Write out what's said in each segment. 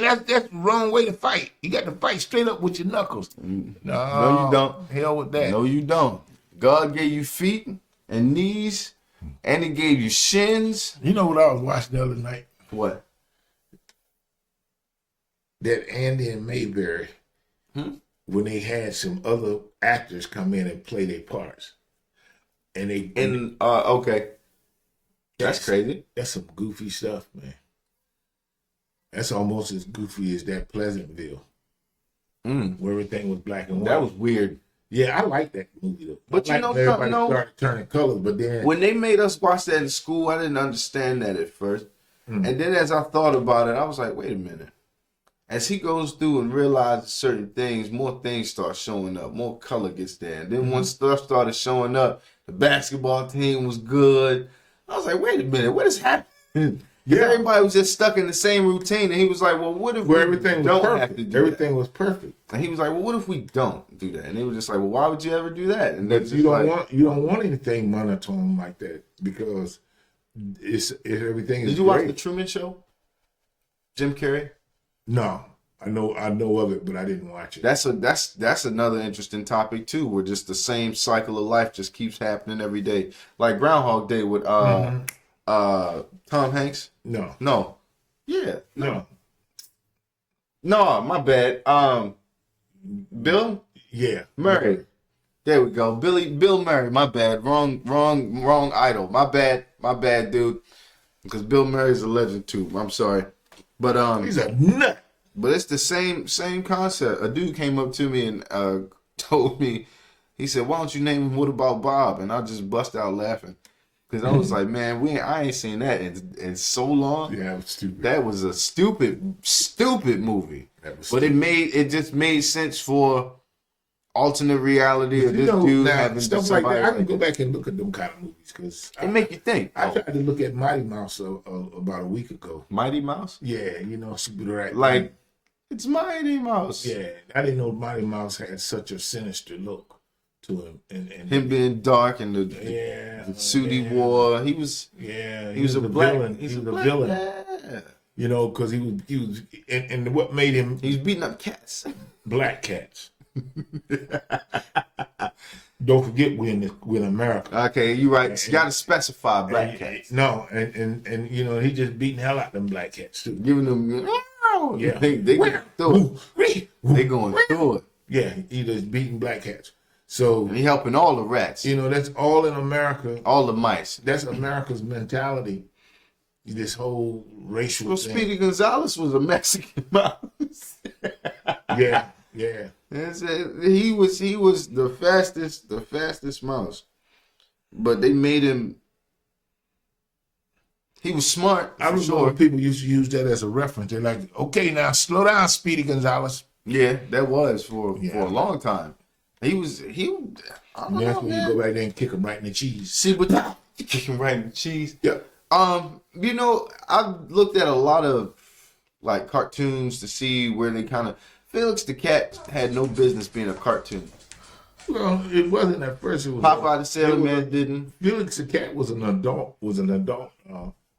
that's the wrong way to fight. You got to fight straight up with your knuckles. No, you don't. Hell with that. No, you don't. God gave you feet and knees, and He gave you shins. You know what I was watching the other night? What? That Andy and Mayberry, when they had some other actors come in and play their parts, Okay, that's crazy. That's some goofy stuff, man. That's almost as goofy as that Pleasantville, where everything was black and white. That was weird. Yeah, I like that movie though. But you know, everybody started turning colors, but then when they made us watch that in school, I didn't understand that at first, and then as I thought about it, I was like, wait a minute. As he goes through and realizes certain things, more things start showing up, more color gets there. And then once stuff started showing up, the basketball team was good. I was like, wait a minute, what is happening? Yeah. Everybody was just stuck in the same routine. And he was like, well, what if everything don't was have to do everything that? was perfect. And he was like, well, what if we don't do that? And they were just like, well, why would you ever do that? And you don't want anything monotone like that because everything is. Did you watch the Truman Show? Jim Carrey? No, I know of it, but I didn't watch it. That's another interesting topic too, where just the same cycle of life just keeps happening every day, like Groundhog Day with Tom Hanks. No, yeah, no, my bad. Bill, yeah, Murray. There we go, Bill Murray. My bad. Wrong idol. My bad, dude. Because Bill Murray's a legend too. I'm sorry. But he's a nut. But it's the same concept. A dude came up to me and told me, he said, "Why don't you name him What About Bob?" And I just bust out laughing because I was like, "Man, I ain't seen that in so long." Yeah, it was stupid. That was a stupid movie. But it just made sense for alternate reality of this dude having stuff like that. I can go back and look at them kind of movies because it make you think. I tried to look at Mighty Mouse about a week ago. Mighty Mouse? Yeah, super right. Like it's Mighty Mouse. Yeah, I didn't know Mighty Mouse had such a sinister look to him, and him being dark and the suit he wore. He was a villain. He's a villain. Yeah. You know, because he was, and what made him? He was beating up cats, black cats. Don't forget we're in America. Okay, you're right. You got to specify black cats. No, and you know he just beating the hell out of them black cats too, giving them. Yeah, they going through it. They going through it. Yeah, he just beating black cats. So and he helping all the rats. You know that's all in America. All the mice. That's America's mentality. This whole racial. Well, thing. Speedy Gonzalez was a Mexican mouse. Yeah. He was the fastest mouse, but they made him. He was smart. I remember people used to use that as a reference. They're like, "Okay, now slow down, Speedy Gonzalez." Yeah, that was for a long time. He. I don't know, when you go back there and kick him right in the cheese. See, but you kick him right in the cheese. Yeah. You know, I've looked at a lot of like cartoons to see where they kind of. Felix the Cat had no business being a cartoon. Well, it wasn't at first. It was Popeye the Sailor Man didn't. Felix the Cat was an adult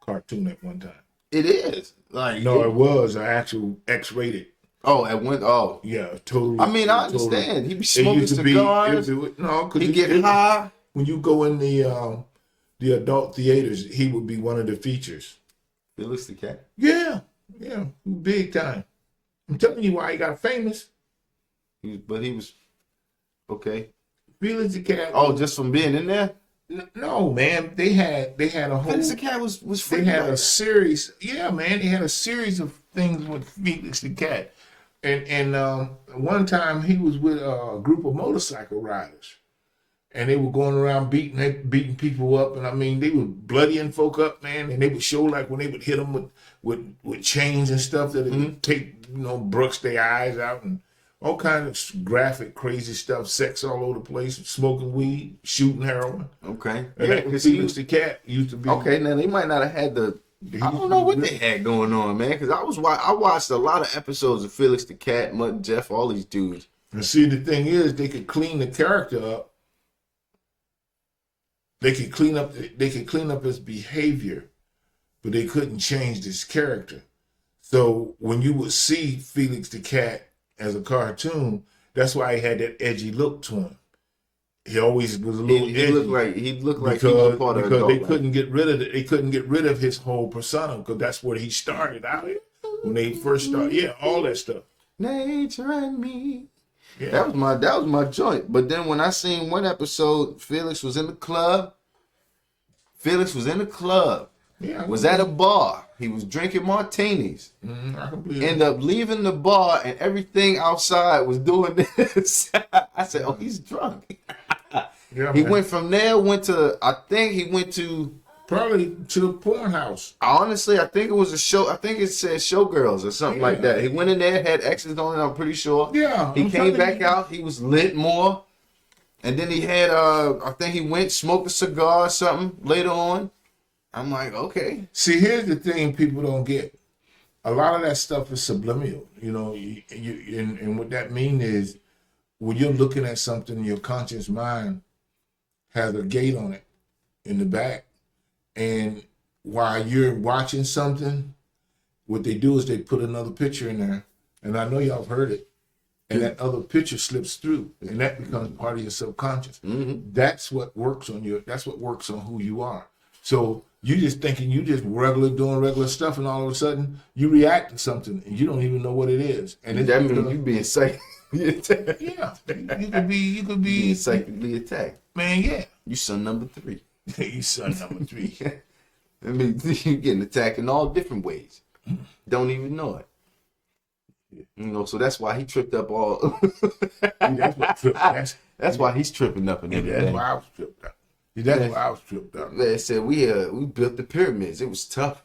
cartoon at one time. It is it was an actual X-rated. Oh, at one. Oh, yeah, totally. I mean, I understand. He'd be smoking cigars. Because he get high. When you go in the adult theaters, he would be one of the features. Felix the Cat. Yeah, big time. I'm telling you why he got famous. But he was okay. Felix the Cat. Oh, just from being in there? No, man. They had a whole. Felix the Cat was free. They had a series. Yeah, man. They had a series of things with Felix the Cat, and one time he was with a group of motorcycle riders, and they were going around beating people up, and I mean they were bloodying folk up, man, and they would show like when they would hit them with chains and stuff that it would take, brush their eyes out and all kinds of graphic, crazy stuff, sex all over the place, smoking weed, shooting heroin. Okay. And that was Felix the Cat used to be. Okay, now they might not have had I don't know what they had going on, man, because I watched a lot of episodes of Felix the Cat, Mutt and Jeff, all these dudes. And see, the thing is, they could clean the character up. They could clean up his behavior, but they couldn't change his character. So when you would see Felix the cat as a cartoon, that's why he had that edgy look to him. He always was a little He edgy looked like he was a part of because adult they life. couldn't get rid of it. They couldn't get rid of his whole persona because that's where he started out when they first started. Yeah, all that stuff. Nature and me. Yeah. That was my joint. But then when I seen one episode, Felix was in the club. Yeah, Was at a bar. He was drinking martinis. I can believe End up leaving the bar and everything outside was doing this. I said, "Oh, he's drunk." Yeah, He man. went from there. I think he went to. Probably to the porn house. Honestly, I think it was a show. I think it said Showgirls or something like that. He went in there, had exes on it. I'm pretty sure. Yeah, He I'm came telling back you. out. He was lit more, and then he had. I think he went smoked a cigar or something later on. I'm like, okay. See, here's the thing people don't get. A lot of that stuff is subliminal. You know, and what that means is when you're looking at something, your conscious mind has a gate on it in the back. And while you're watching something, what they do is they put another picture in there. And I know y'all have heard it. And that other picture slips through. And that becomes part of your subconscious. Mm-hmm. That's what works on who you are. So you just thinking you just doing regular stuff, and all of a sudden you react to something and you don't even know what it is. And That means you being psychically attacked. Yeah, you could be psychically attacked. Man, yeah. You son number 3. You son number 3. I mean, you getting attacked in all different ways. Don't even know it. You know, so that's why he tripped up all. That's why he's tripping up and everything. That's why I was tripped up. That's why I was tripped up. They said we built the pyramids. It was tough.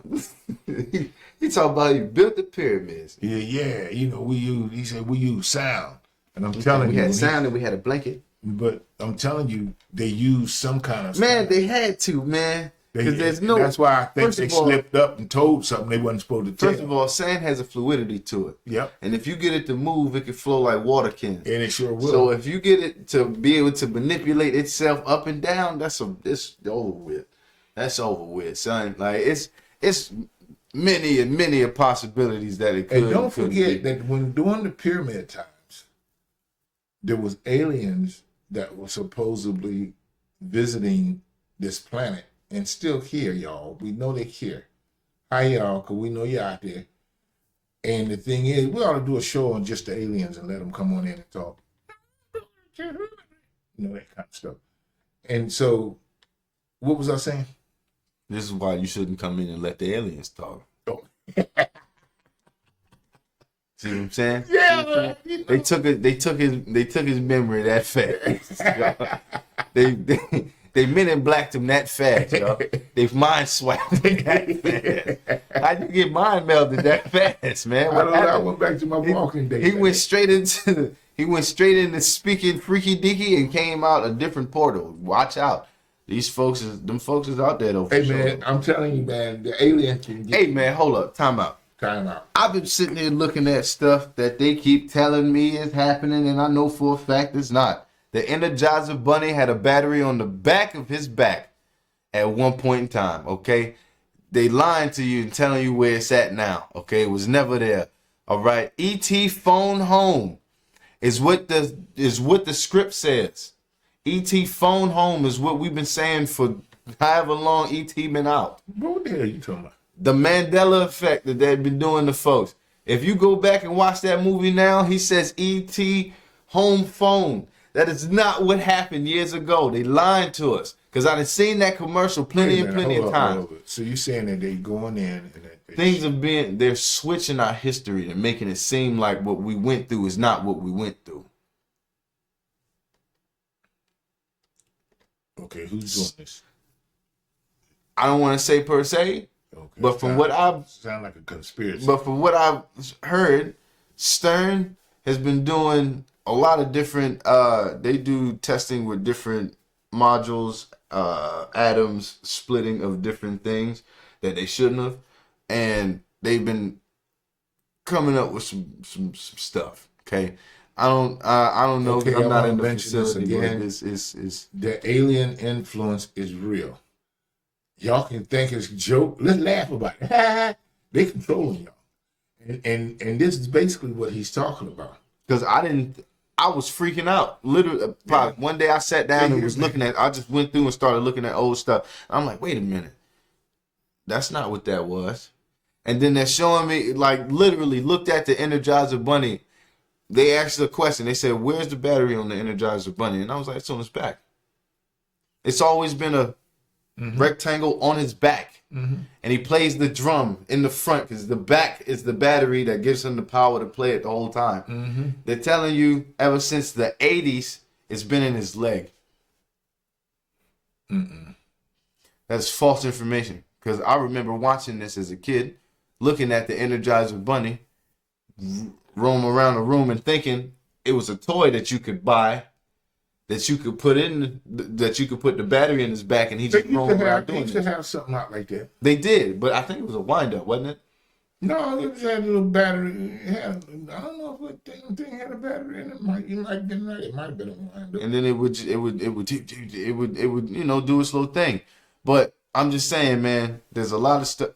He talking about he built the pyramids. Yeah. You know, he said we use sound. And I'm telling you. We had sound and we had a blanket. But I'm telling you, they use some kind of Man, sound. they had to, man. Because there's no. That's why I think first they of all- slipped up and told something they wasn't supposed to tell. First of all, sand has a fluidity to it. Yep. And if you get it to move, it can flow like water can. And it sure will. So if you get it to be able to manipulate itself up and down, it's over with. That's over with, son. Like it's many possibilities that it could. And don't forget that when during the pyramid times, there was aliens that were supposedly visiting this planet and still here, y'all. We know they're here. Hi, y'all, because we know you're out there. And the thing is, we ought to do a show on just the aliens and let them come on in and talk. You know, that kind of stuff. And so, what was I saying? This is why you shouldn't come in and let the aliens talk. Oh. See what I'm saying? Yeah, See what I'm saying? you know. They took his memory that fast. They men in blacked him that fast, yo. They mind swiped him that fast. How'd you get mind melded that fast, man? I don't know. I went back to my walking days. He went straight into speaking freaky deaky and came out a different portal. Watch out. Them folks is out there though. Hey man, I'm telling you, man, the aliens can get Hey man, hold up, time out. I've been sitting there looking at stuff that they keep telling me is happening, and I know for a fact it's not. The Energizer Bunny had a battery on the back of his back at one point in time, okay? They lying to you and telling you where it's at now, okay? It was never there, all right? E.T. phone home is what the script says. E.T. phone home is what we've been saying for however long E.T. been out. What the hell are you talking about? The Mandela effect that they've been doing to folks. If you go back and watch that movie now, he says E.T. home phone. That is not what happened years ago. They lying to us. Because I've seen that commercial plenty of times. So you're saying that they going in and that Things have been, they're switching our history and making it seem like what we went through is not what we went through. Okay, who's doing this? I don't want to say per se, Okay. but from what I've sound like a conspiracy. But from what I've heard, Stern has been doing a lot of different. They do testing with different modules, atoms, splitting of different things that they shouldn't have, and they've been coming up with some stuff. Okay, I don't know. Okay, I'm not I in the wanna mention this facility, again. but it's The alien influence is real. Y'all can think it's a joke. Let's laugh about it. They controlling y'all. And this is basically what he's talking about. Because I was freaking out. Literally, probably one day I sat down and was looking at, I just went through and started looking at old stuff. I'm like, wait a minute. That's not what that was. And then they're showing me, like, literally looked at the Energizer Bunny. They asked a question. They said, where's the battery on the Energizer Bunny? And I was like, it's on his back. It's always been a rectangle on his back. And he plays the drum in the front because the back is the battery that gives him the power to play it the whole time. They're telling you ever since the 80s, it's been in his leg. That's false information because I remember watching this as a kid, looking at the Energizer Bunny roam around the room and thinking it was a toy that you could buy, that you could put the battery in his back and he just roam around doing it. They used to have something out like that. They did, but I think it was a wind-up, wasn't it? No, it had a little battery. I don't know if that thing had a battery in it. It might have been right. It might have been a wind-up. And then it would do its little thing. But I'm just saying, man, there's a lot of stuff.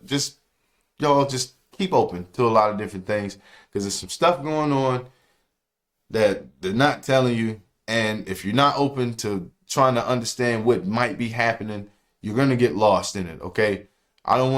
Y'all just keep open to a lot of different things because there's some stuff going on that they're not telling you. And if you're not open to trying to understand what might be happening, you're going to get lost in it, okay? I don't want